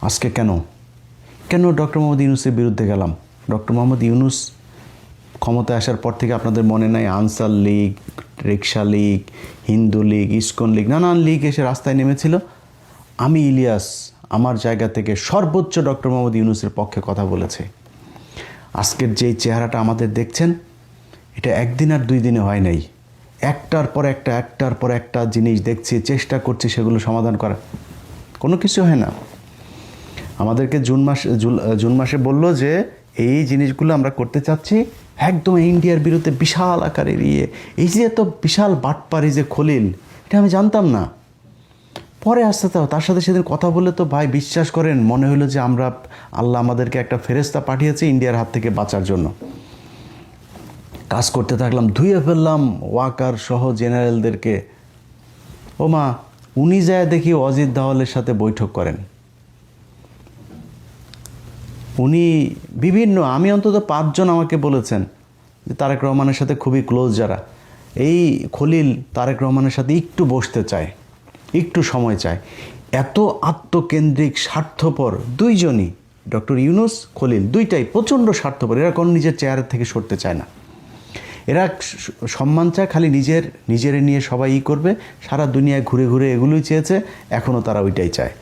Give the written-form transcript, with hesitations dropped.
আজকে কেন কেন ডক্টর মোহাম্মদ ইউনূসের বিরুদ্ধে গেলাম? ডক্টর মোহাম্মদ ইউনূস ক্ষমতায় আসার পর থেকে আপনাদের মনে নাই আনসার লীগ, রিকশা লীগ, হিন্দু লীগ, ইসকন লীগ, নানান লীগ এসে রাস্তায় নেমেছিল। আমি ইলিয়াস আমার জায়গা থেকে সর্বোচ্চ ডক্টর মোহাম্মদ ইউনূসের পক্ষে কথা বলেছে। আজকের যেই চেহারাটা আমাদের দেখছেন, এটা একদিন আর দুই দিনে হয় নাই। একটার পর একটা জিনিস দেখছি, চেষ্টা করছি সেগুলো সমাধান করা, কোনো কিছু হয় না। আমাদেরকে জুন মাসে বলল যে এই জিনিসগুলো আমরা করতে চাচ্ছি, একদম ইন্ডিয়ার বিরুদ্ধে বিশাল আকারের এই যে এত বিশাল বাটপারি যে খলিল, এটা আমি জানতাম না। পরে আসতে তার সাথে সেদিন কথা বলে তো ভাই বিশ্বাস করেন মনে হলো যে আল্লাহ আমাদেরকে একটা ফেরেশতা পাঠিয়েছে ইন্ডিয়ার হাত থেকে বাঁচার জন্য। কাজ করতে থাকলাম, ধুয়ে ফেললাম ওয়াকার সহ জেনারেলদেরকে। ও মা, উনি যায় দেখি অজিত দাওয়ালের সাথে বৈঠক করেন। উনি বিভিন্ন, আমি অন্তত 5 জন আমাকে বলেছেন যে তারেক রহমানের সাথে খুবই ক্লোজ যারা, এই খলিল তারেক রহমানের সাথে একটু বসতে চায়, একটু সময় চায়। এত আত্মকেন্দ্রিক স্বার্থপর দুইজনই, ডক্টর ইউনূস, খলিল, দুইটাই প্রচণ্ড স্বার্থপর। এরা কোনো নিজের চেয়ারের থেকে সরতে চায় না। এরা সম্মান চায়, খালি নিজের নিয়ে সবাই করবে। সারা দুনিয়ায় ঘুরে ঘুরে এগুলোই চেয়েছে, এখনও তারা ওইটাই চায়।